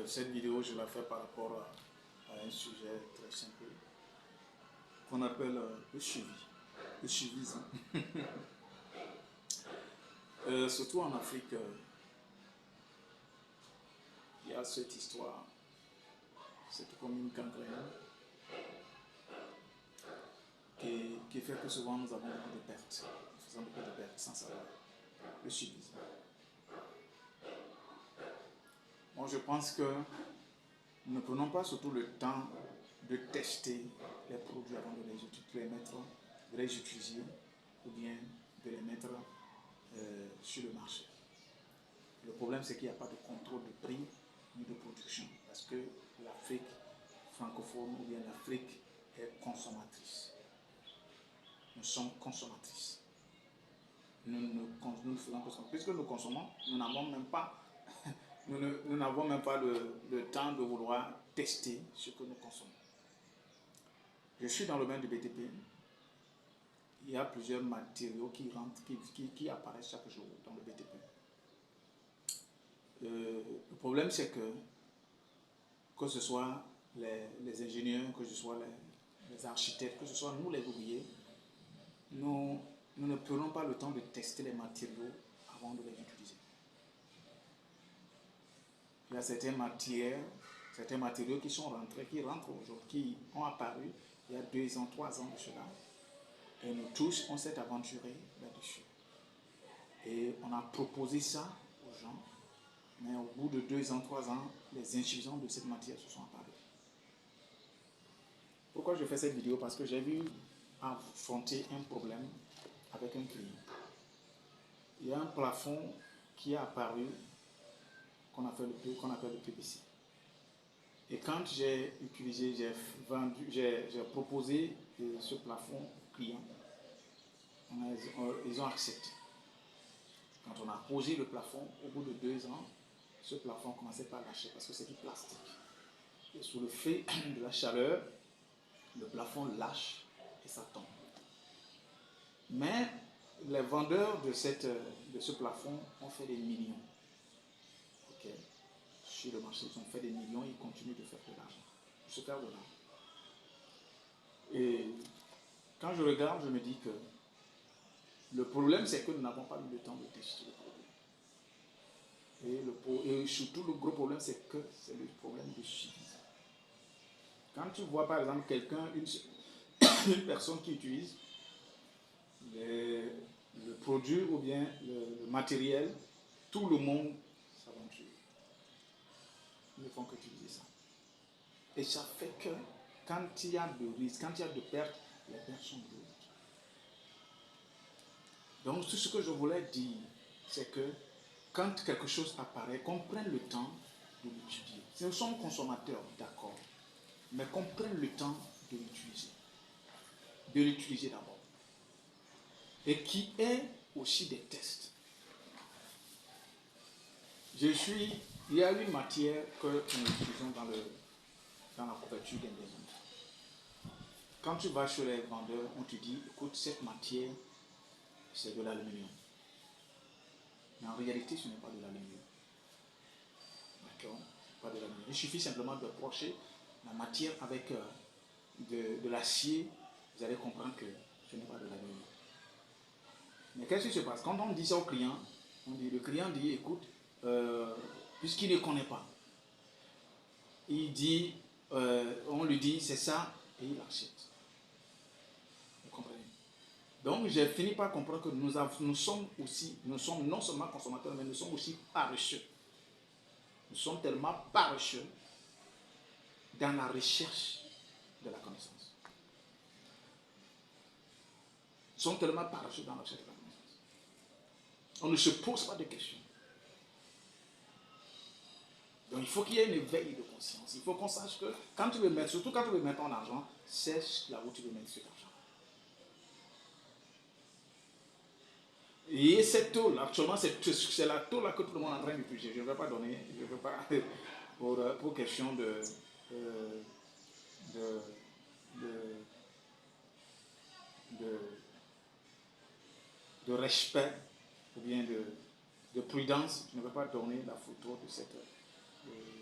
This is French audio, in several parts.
Cette vidéo, je la fais par rapport à un sujet très simple qu'on appelle le suivi, le suivisme. Surtout en Afrique, il y a cette histoire, c'est comme une gangrène qui fait que souvent nous avons beaucoup de pertes. Nous faisons beaucoup de pertes sans savoir. Le suivisme. Moi, je pense que nous ne prenons pas surtout le temps de tester les produits avant de les mettre, de les utiliser ou bien de les mettre sur le marché. Le problème, c'est qu'il n'y a pas de contrôle de prix ni de production parce que l'Afrique francophone ou bien l'Afrique est consommatrice. Nous sommes consommatrices. Nous ne faisons que ça. Puisque nous consommons, nous n'avons même pas, nous n'avons même pas le temps de vouloir tester ce que nous consommons. Je suis dans le domaine du BTP. Il y a plusieurs matériaux qui rentrent, qui apparaissent chaque jour dans le BTP. Le problème, c'est que ce soit les ingénieurs, que ce soit les architectes, que ce soit nous les ouvriers, nous ne prenons pas le temps de tester les matériaux avant de les utiliser. Il y a certains matériaux qui sont rentrés, qui rentrent aujourd'hui, qui ont apparu il y a 2 ans, 3 ans de cela. Et nous tous, on s'est aventurés là-dessus. Et on a proposé ça aux gens, mais au bout de 2 ans, 3 ans, les insuffisances de cette matière se sont apparues. Pourquoi je fais cette vidéo? Parce que j'ai vu affronter un problème avec un client. Il y a un plafond qui est apparu qu'on appelle le PVC. Et quand j'ai utilisé, j'ai proposé ce plafond au client, ils ont accepté. Quand on a posé le plafond, au bout de 2 ans, ce plafond commençait pas à lâcher parce que c'est du plastique. Et sous le fait de la chaleur, le plafond lâche et ça tombe. Mais les vendeurs de ce plafond ont fait des millions. Okay. Sur le marché, ils ont fait des millions et ils continuent de faire de l'argent. De se faire de l'argent. Et quand je regarde, je me dis que le problème, c'est que nous n'avons pas eu le temps de tester le produit. Et surtout, le gros problème, c'est que c'est le problème de suivi. Quand tu vois, par exemple, quelqu'un, une personne qui utilise le produit ou bien le matériel, tout le monde s'aventure. Ils ne font qu'utiliser ça. Et ça fait que quand il y a de risques, quand il y a de pertes, les pertes sont lourdes. Donc tout ce que je voulais dire, c'est que quand quelque chose apparaît, qu'on prenne le temps de l'étudier. Nous sommes consommateurs, d'accord, mais qu'on prenne le temps de l'utiliser. De l'utiliser d'abord. Et qui est aussi des tests. Il y a une matière que nous utilisons dans la couverture des maisons. Quand tu vas chez les vendeurs, on te dit, écoute, cette matière, c'est de l'aluminium. Mais en réalité, ce n'est pas de l'aluminium. D'accord? Pas de l'aluminium. Il suffit simplement de approcher la matière avec de l'acier, vous allez comprendre que ce n'est pas de l'aluminium. Mais qu'est-ce qui se passe? Quand on dit ça au client, le client dit, écoute, puisqu'il ne connaît pas, il dit, on lui dit, c'est ça, et il achète. Vous comprenez? Donc, j'ai fini par comprendre que nous sommes non seulement consommateurs, mais nous sommes aussi paresseux. Nous sommes tellement paresseux dans la recherche de la connaissance. Nous sommes tellement paresseux dans la recherche de la connaissance. On ne se pose pas de questions. Donc, il faut qu'il y ait une éveil de conscience. Il faut qu'on sache que quand tu veux mettre, surtout quand tu veux mettre ton argent, sache là où tu veux mettre cet argent. Et cette taux, actuellement, c'est la taux là que tout le monde est en train d'utiliser. Je ne vais pas donner, je ne veux pas, pour question de respect ou bien de prudence, je ne vais pas donner la photo de cette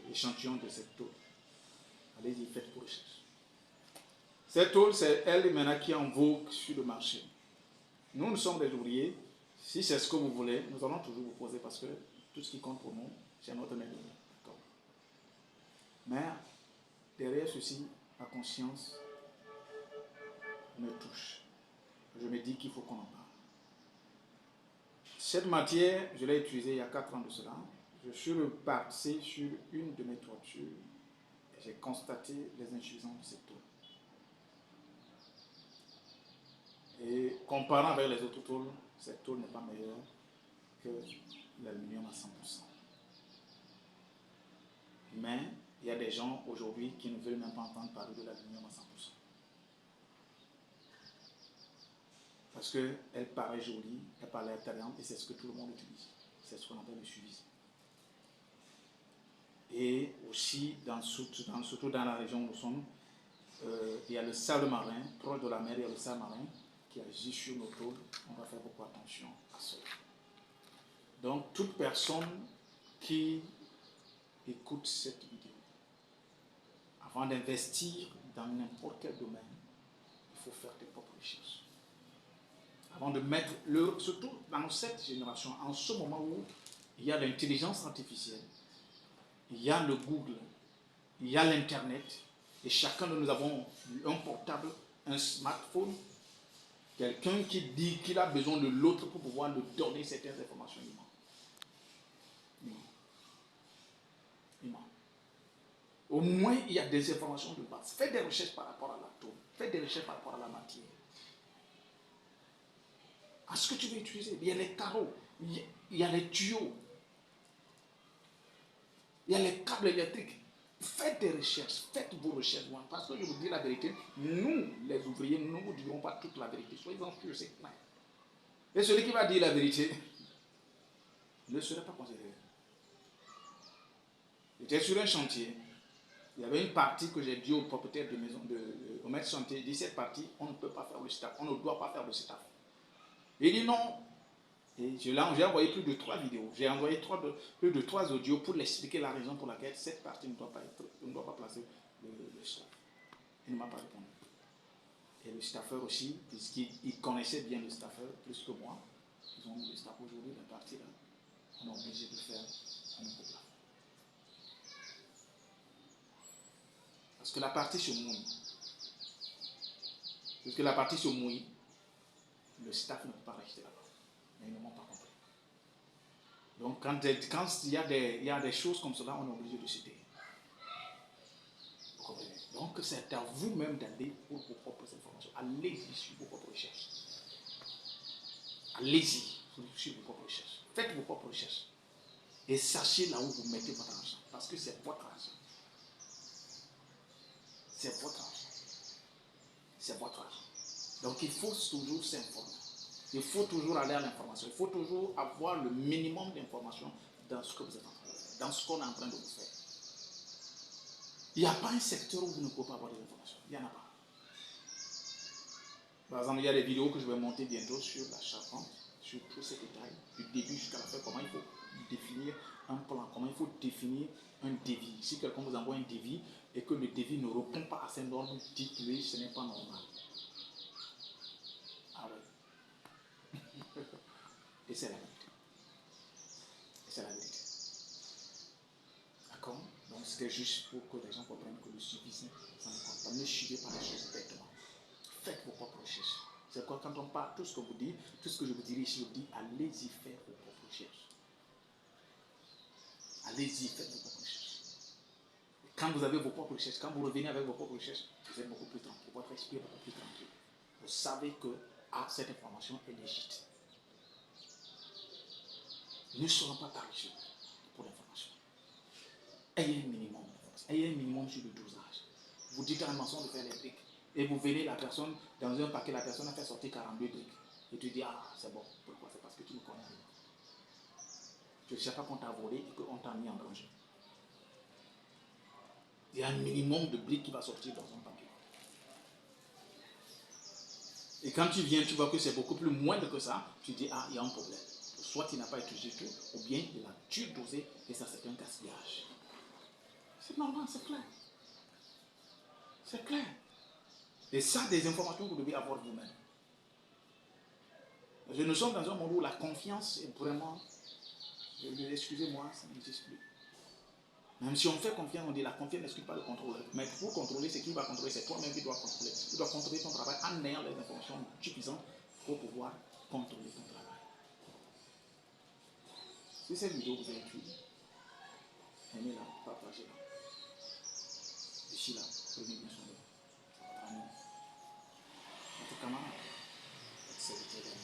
échantillon de cette tôle. Allez-y, faites vos recherches. Cette tôle, c'est elle maintenant qui est en vogue sur le marché. Nous sommes des ouvriers. Si c'est ce que vous voulez, nous allons toujours vous poser parce que tout ce qui compte pour nous, c'est notre main. Mais derrière ceci, la conscience me touche. Je me dis qu'il faut qu'on en parle. Cette matière, je l'ai utilisée il y a 4 ans de cela. Je suis reparti sur une de mes toitures et j'ai constaté les insuffisances de cette tôle. Et comparant avec les autres tôles, cette tôle n'est pas meilleure que l'aluminium à 100%. Mais il y a des gens aujourd'hui qui ne veulent même pas entendre parler de l'aluminium à 100%. Parce qu'elle paraît jolie, elle paraît attrayante et c'est ce que tout le monde utilise. C'est ce qu'on appelle le suivisme. Et aussi, surtout dans la région où nous sommes, il y a le sable marin, proche de la mer, il y a le sable marin qui agit sur nos tôles. On va faire beaucoup attention à cela. Donc, toute personne qui écoute cette vidéo, avant d'investir dans n'importe quel domaine, il faut faire tes propres recherches. Avant de mettre, surtout dans cette génération, en ce moment où il y a l'intelligence artificielle, il y a le Google, il y a l'Internet, et chacun de nous avons un portable, un smartphone, quelqu'un qui dit qu'il a besoin de l'autre pour pouvoir lui donner certaines informations. Il ment. Au moins, il y a des informations de base. Faites des recherches par rapport à l'atome, faites des recherches par rapport à la matière. À ce que tu veux utiliser, il y a les carreaux, il y a les tuyaux, il y a les câbles électriques. Faites des recherches, faites vos recherches. Parce que je vous dis la vérité, nous, les ouvriers, nous ne vous dirons pas toute la vérité. Soyez-en sûrs, c'est clair. Et celui qui va dire la vérité ne serait pas considéré. J'étais sur un chantier. Il y avait une partie que j'ai dit au propriétaire de maison, au maître chantier, il dit cette partie, on ne peut pas faire le staff, on ne doit pas faire le staff. Il dit non. Et j'ai envoyé plus de 3 vidéos. J'ai envoyé plus de 3 audios pour l'expliquer la raison pour laquelle cette partie ne doit pas placer le staff. Il ne m'a pas répondu. Et le staffeur aussi, puisqu'il connaissait bien le staffeur plus que moi, ils ont mis le staff aujourd'hui, la partie là, on est obligé de faire un nouveau plat. Parce que la partie se mouille. Parce que la partie se mouille, le staff ne peut pas rester là-bas. Mais ils ne m'ont pas compris. Donc quand il y a des choses comme cela, on est obligé de citer. Vous comprenez? Donc c'est à vous-même d'aller pour vos propres informations. Allez-y sur vos propres recherches. Allez-y sur vos propres recherches. Faites vos propres recherches. Et sachez là où vous mettez votre argent. Parce que c'est votre argent. C'est votre argent. C'est votre argent. Donc il faut toujours s'informer. Il faut toujours aller à l'information. Il faut toujours avoir le minimum d'informations dans ce que vous êtes en train de faire, dans ce qu'on est en train de vous faire. Il n'y a pas un secteur où vous ne pouvez pas avoir des informations. Il n'y en a pas. Par exemple, il y a des vidéos que je vais monter bientôt sur la charpente, sur tous ces détails, du début jusqu'à la fin, comment il faut définir un plan, comment il faut définir un devis. Si quelqu'un vous envoie un devis et que le devis ne répond pas à ces normes, dites-lui, ce n'est pas normal. Ah ouais. Et c'est la vérité. Et c'est la vérité. D'accord? Donc c'était juste pour que les gens comprennent que le suivisme, ça ne compte pas. Ne suivez pas les choses bêtement. Faites vos propres recherches. C'est quoi quand on parle, tout ce que vous dites, tout ce que je vous dirai ici, je vous dis, allez-y faire vos propres recherches. Allez-y, faites vos propres recherches. Et quand vous avez vos propres recherches, quand vous revenez avec vos propres recherches, vous êtes beaucoup plus tranquille. Votre esprit est beaucoup plus tranquille. Vous savez que cette information est légitime. Ne soyons pas paresseux pour l'information. Ayez un minimum d'information. Ayez un minimum sur le dosage. Vous dites à un maçon de faire les briques. Et vous venez, la personne, dans un paquet, la personne a fait sortir 42 briques. Et tu dis, ah, c'est bon. Pourquoi? C'est parce que tu ne connais rien. Tu ne sais pas qu'on t'a volé et qu'on t'a mis en danger. Il y a un minimum de briques qui va sortir dans un paquet. Et quand tu viens, tu vois que c'est beaucoup plus moindre que ça. Tu dis, ah, il y a un problème. Soit il n'a pas utilisé tout, ou bien il a dû doser et ça c'est un gaspillage. C'est normal, c'est clair. C'est clair. Et ça, des informations que vous devez avoir vous-même. Nous sommes dans un monde où la confiance est vraiment... Excusez-moi, ça n'existe plus. Même si on fait confiance, on dit la confiance n'exclut pas le contrôle. Mais pour contrôler, ce qui va contrôler, c'est toi-même qui dois contrôler. Tu dois contrôler ton travail en ayant les informations suffisantes pour pouvoir contrôler ton travail. Si cette vidéo vous a plu, aimez-la, partagez-la. D'ici là, prenez bien soin de votre ami, votre camarade, etc.